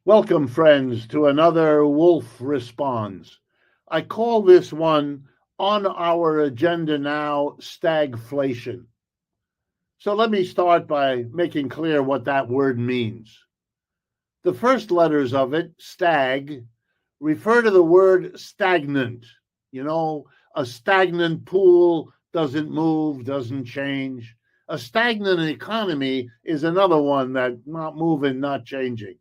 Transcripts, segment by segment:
Welcome, friends, to another Wolff Responds. I call this one on our agenda now, stagflation. So let me start by making clear what that word means. The first letters of it, stag, refer to the word stagnant. A stagnant pool doesn't move, doesn't change. A stagnant economy is another one that not moving, not changing.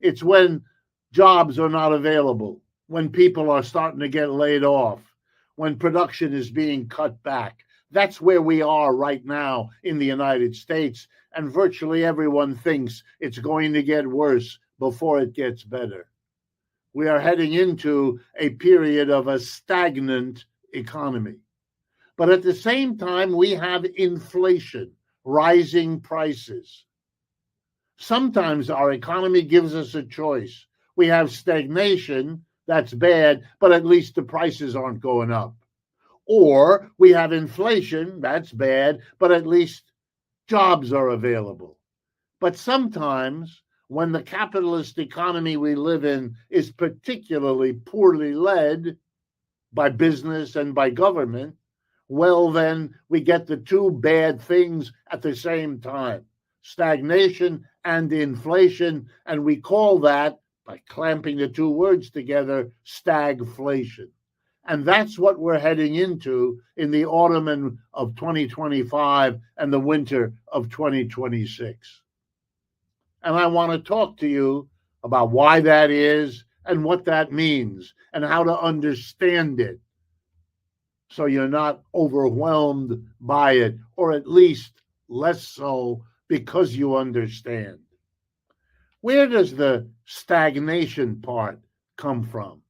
It's when jobs are not available, when people are starting to get laid off, when production is being cut back. That's where we are right now in the United States, and virtually everyone thinks it's going to get worse before it gets better. We are heading into a period of a stagnant economy. But at the same time, we have inflation, rising prices. Sometimes our economy gives us a choice. We have stagnation, that's bad, but at least the prices aren't going up. Or we have inflation, that's bad, but at least jobs are available. But sometimes, when the capitalist economy we live in is particularly poorly led by business and by government, well, then we get the two bad things at the same time, stagnation and inflation, and we call that, by clamping the two words together, stagflation. And that's what we're heading into in the autumn of 2025 and the winter of 2026. And I want to talk to you about why that is and what that means and how to understand it so you're not overwhelmed by it, or at least less so because you understand. Where does the stagnation part come from?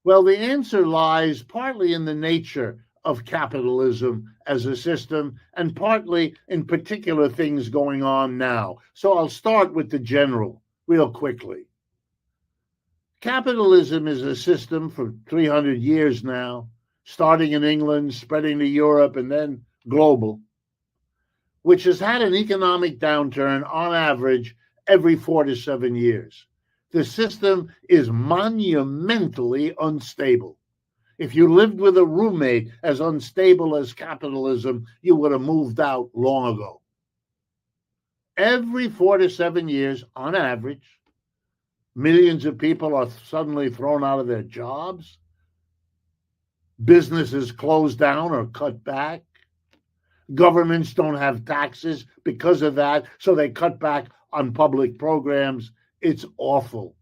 Well, the answer lies partly in the nature of capitalism as a system and partly in particular things going on now. So I'll start with the general real quickly. Capitalism is a system for 300 years now, starting in England, spreading to Europe, and then global, which has had an economic downturn on average every 4 to 7 years. The system is monumentally unstable. If you lived with a roommate as unstable as capitalism, you would have moved out long ago. Every 4 to 7 years, on average, millions of people are suddenly thrown out of their jobs. Businesses close down or cut back. Governments don't have taxes because of that, so they cut back on public programs. It's awful.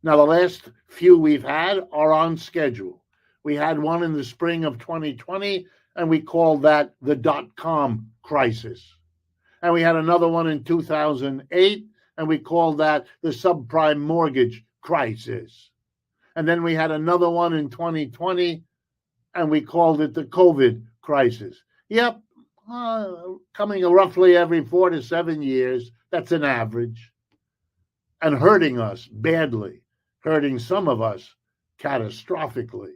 Now, the last few we've had are on schedule. We had one in the spring of 2020, and we called that the dot-com crisis. And we had another one in 2008, and we called that the subprime mortgage crisis. And then we had another one in 2020, and we called it the COVID crisis. Yep, coming roughly every 4 to 7 years. That's an average. And hurting us badly, hurting some of us catastrophically.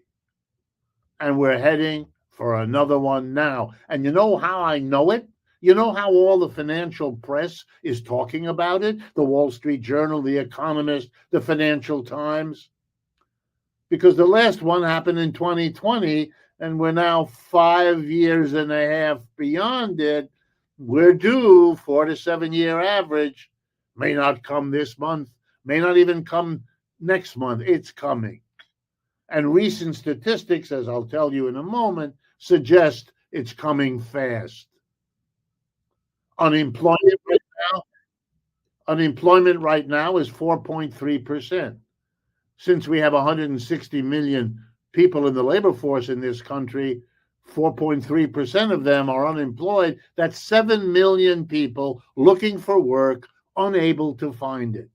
And we're heading for another one now. And you know how I know it? You know how all the financial press is talking about it? The Wall Street Journal, The Economist, the Financial Times? Because the last one happened in 2020, and we're now 5 years and a half beyond it. We're due 4 to 7 year average. May not come this month, may not even come next month. It's coming. And recent statistics, as I'll tell you in a moment, suggest it's coming fast. Unemployment right now is 4.3%. Since we have 160 million people in the labor force in this country, 4.3% of them are unemployed. That's 7 million people looking for work, unable to find it.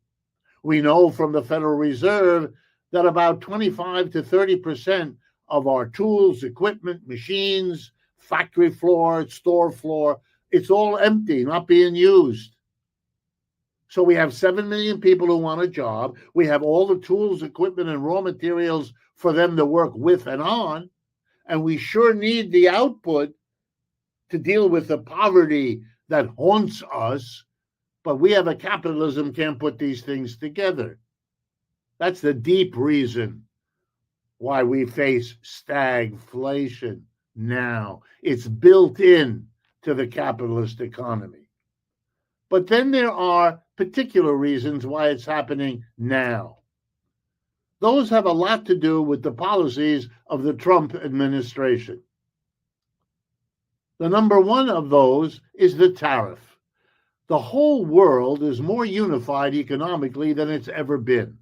We know from the Federal Reserve that about 25 to 30% of our tools, equipment, machines, factory floor, store floor, it's all empty, not being used. So we have 7 million people who want a job. We have all the tools, equipment, and raw materials for them to work with and on. And we sure need the output to deal with the poverty that haunts us But we have a capitalism can't put these things together. That's the deep reason why we face stagflation now. It's built in to the capitalist economy. But then there are particular reasons why it's happening now. Those have a lot to do with the policies of the Trump administration. The number one of those is the tariff. The whole world is more unified economically than it's ever been.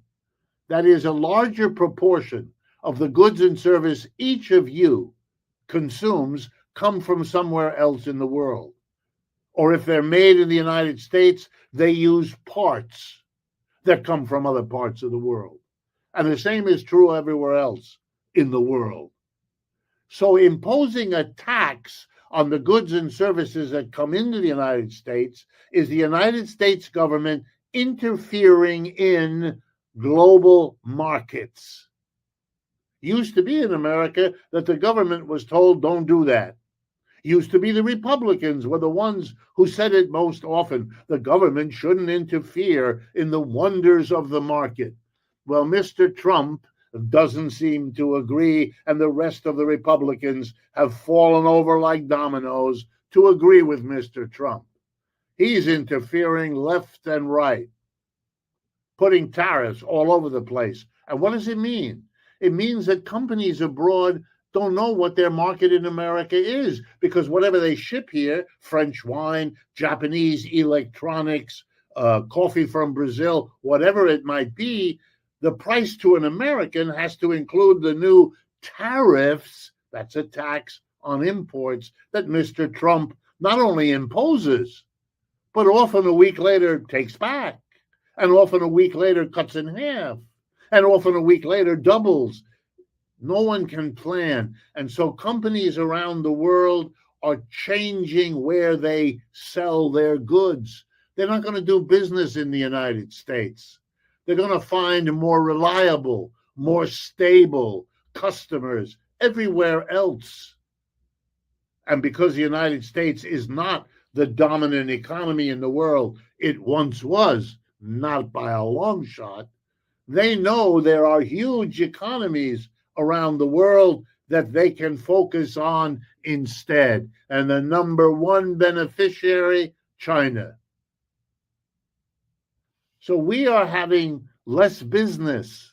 That is, a larger proportion of the goods and service each of you consumes come from somewhere else in the world. Or if they're made in the United States, they use parts that come from other parts of the world. And the same is true everywhere else in the world. So imposing a tax on the goods and services that come into the United States is the United States government interfering in global markets. Used to be in America that the government was told, don't do that. Used to be the Republicans were the ones who said it most often. The government shouldn't interfere in the wonders of the market. Well, Mr. Trump doesn't seem to agree, and the rest of the Republicans have fallen over like dominoes to agree with Mr. Trump. He's interfering left and right, putting tariffs all over the place. And what does it mean? It means that companies abroad don't know what their market in America is, because whatever they ship here, French wine, Japanese electronics, coffee from Brazil, whatever it might be, the price to an American has to include the new tariffs, that's a tax on imports, that Mr. Trump not only imposes, but often a week later takes back, and often a week later cuts in half, and often a week later doubles. No one can plan. And so companies around the world are changing where they sell their goods. They're not going to do business in the United States. They're going to find more reliable, more stable customers everywhere else. And because the United States is not the dominant economy in the world it once was, not by a long shot, they know there are huge economies around the world that they can focus on instead. And the number one beneficiary, China. So we are having less business.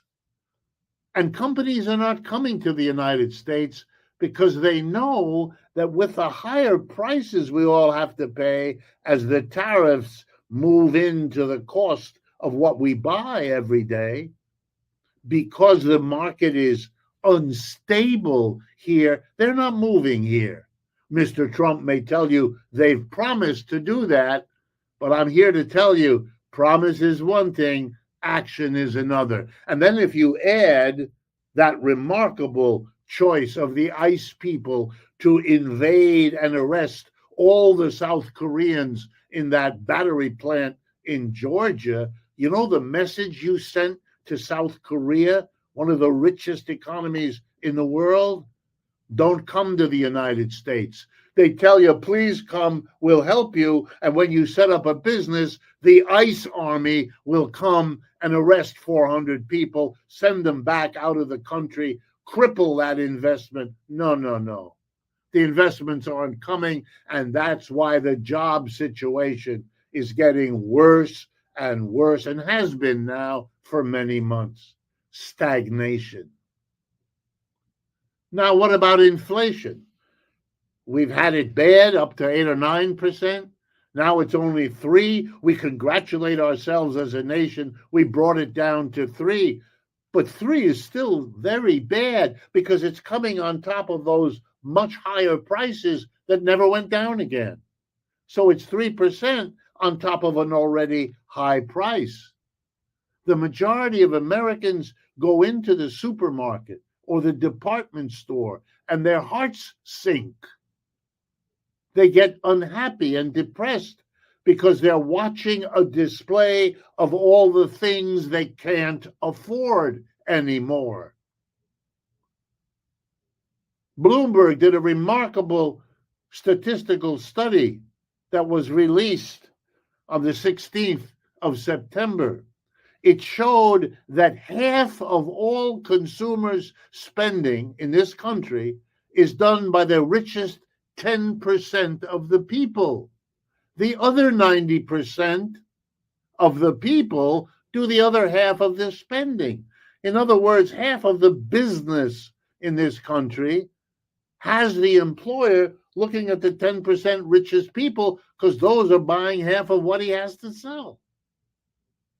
And companies are not coming to the United States because they know that with the higher prices we all have to pay as the tariffs move into the cost of what we buy every day, because the market is unstable here, they're not moving here. Mr. Trump may tell you they've promised to do that, but I'm here to tell you, promise is one thing, action is another. And then if you add that remarkable choice of the ICE people to invade and arrest all the South Koreans in that battery plant in Georgia, you know the message you sent to South Korea, one of the richest economies in the world? Don't come to the United States. They tell you, please come, we'll help you. And when you set up a business, the ICE army will come and arrest 400 people, send them back out of the country, cripple that investment. No, no, no. The investments aren't coming, and that's why the job situation is getting worse and worse, and has been now for many months. Stagnation. Now, what about inflation? We've had it bad up to 8 or 9%. Now it's only 3. We congratulate ourselves as a nation. We brought it down to 3. But 3 is still very bad because it's coming on top of those much higher prices that never went down again. So it's 3% on top of an already high price. The majority of Americans go into the supermarket or the department store and their hearts sink. They get unhappy and depressed because they're watching a display of all the things they can't afford anymore. Bloomberg did a remarkable statistical study that was released on the 16th of September. It showed that half of all consumers' spending in this country is done by the richest 10% of the people. The other 90% of the people do the other half of the spending. In other words, half of the business in this country has the employer looking at the 10% richest people because those are buying half of what he has to sell.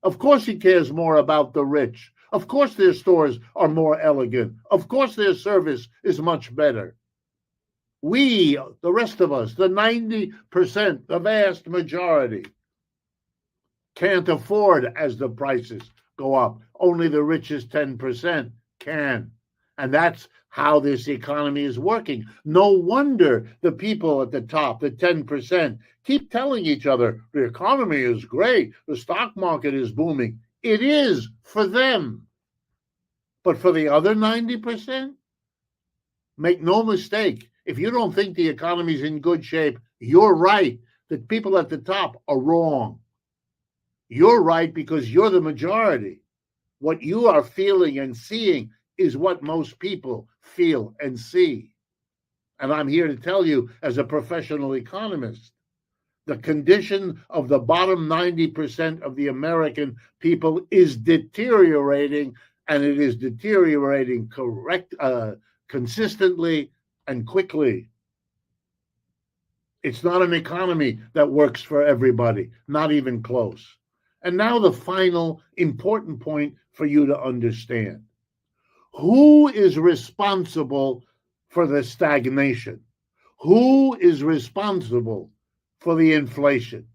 Of course he cares more about the rich. Of course their stores are more elegant. Of course their service is much better. We, the rest of us, the 90%, the vast majority, can't afford as the prices go up. Only the richest 10% can. And that's how this economy is working. No wonder the people at the top, the 10%, keep telling each other, the economy is great, the stock market is booming. It is for them. But for the other 90%, make no mistake, if you don't think the economy is in good shape, you're right. The people at the top are wrong. You're right because you're the majority. What you are feeling and seeing is what most people feel and see. And I'm here to tell you, as a professional economist, the condition of the bottom 90% of the American people is deteriorating, and it is deteriorating consistently and quickly. It's not an economy that works for everybody, not even close. And now the final important point for you to understand. Who is responsible for the stagnation? Who is responsible for the inflation?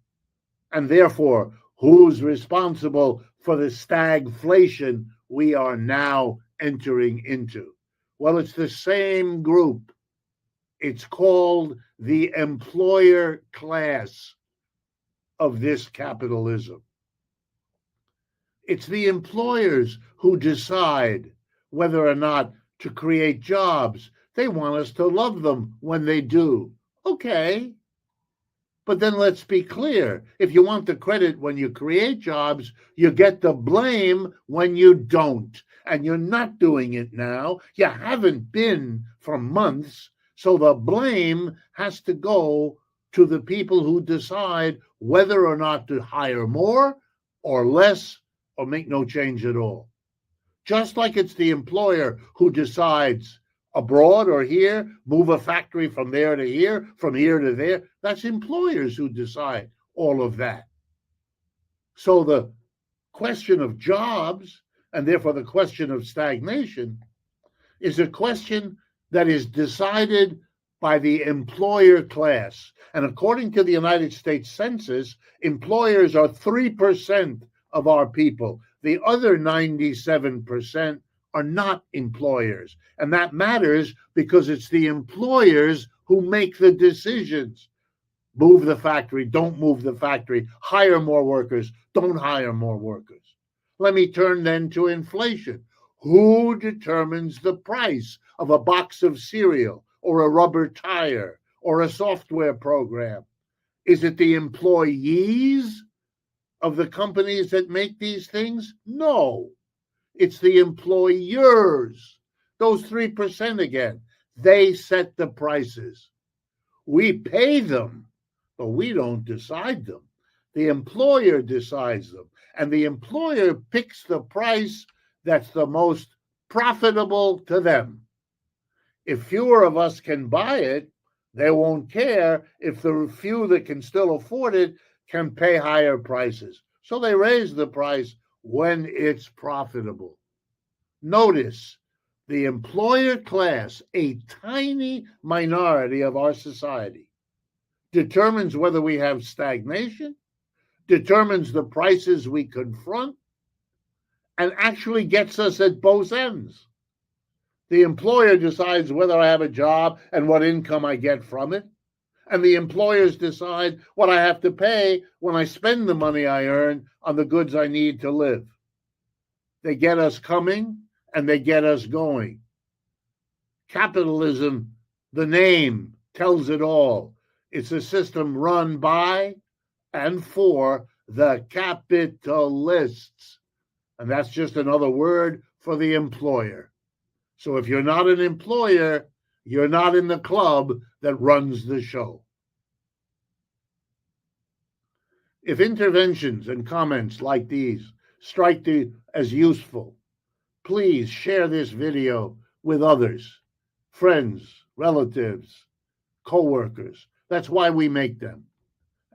And therefore, who's responsible for the stagflation we are now entering into? Well, it's the same group. It's called the employer class of this capitalism. It's the employers who decide whether or not to create jobs. They want us to love them when they do. Okay. But then let's be clear. If you want the credit when you create jobs, you get the blame when you don't. And you're not doing it now. You haven't been for months. So the blame has to go to the people who decide whether or not to hire more or less or make no change at all. Just like it's the employer who decides abroad or here, move a factory from there to here, from here to there. That's employers who decide all of that. So the question of jobs, and therefore the question of stagnation, is a question that is decided by the employer class. And according to the United States Census, employers are 3% of our people. The other 97% are not employers. And that matters because it's the employers who make the decisions. Move the factory, don't move the factory, hire more workers, don't hire more workers. Let me turn then to inflation. Who determines the price of a box of cereal or a rubber tire or a software program? Is it the employees of the companies that make these things? No. It's the employers, those 3% again. They set the prices. We pay them, but we don't decide them. The employer decides them, and the employer picks the price that's the most profitable to them. If fewer of us can buy it, they won't care if the few that can still afford it can pay higher prices. So they raise the price when it's profitable. Notice, the employer class, a tiny minority of our society, determines whether we have stagnation, determines the prices we confront, and actually gets us at both ends. The employer decides whether I have a job and what income I get from it. And the employers decide what I have to pay when I spend the money I earn on the goods I need to live. They get us coming and they get us going. Capitalism, the name tells it all. It's a system run by and for the capitalists. And that's just another word for the employer. So if you're not an employer, you're not in the club that runs the show. If interventions and comments like these strike you as useful, please share this video with others, friends, relatives, co-workers. That's why we make them.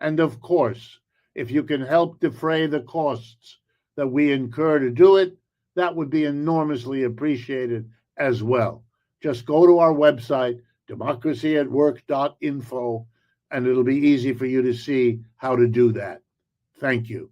And of course, if you can help defray the costs that we incur to do it, that would be enormously appreciated as well. Just go to our website, democracyatwork.info, and it'll be easy for you to see how to do that. Thank you.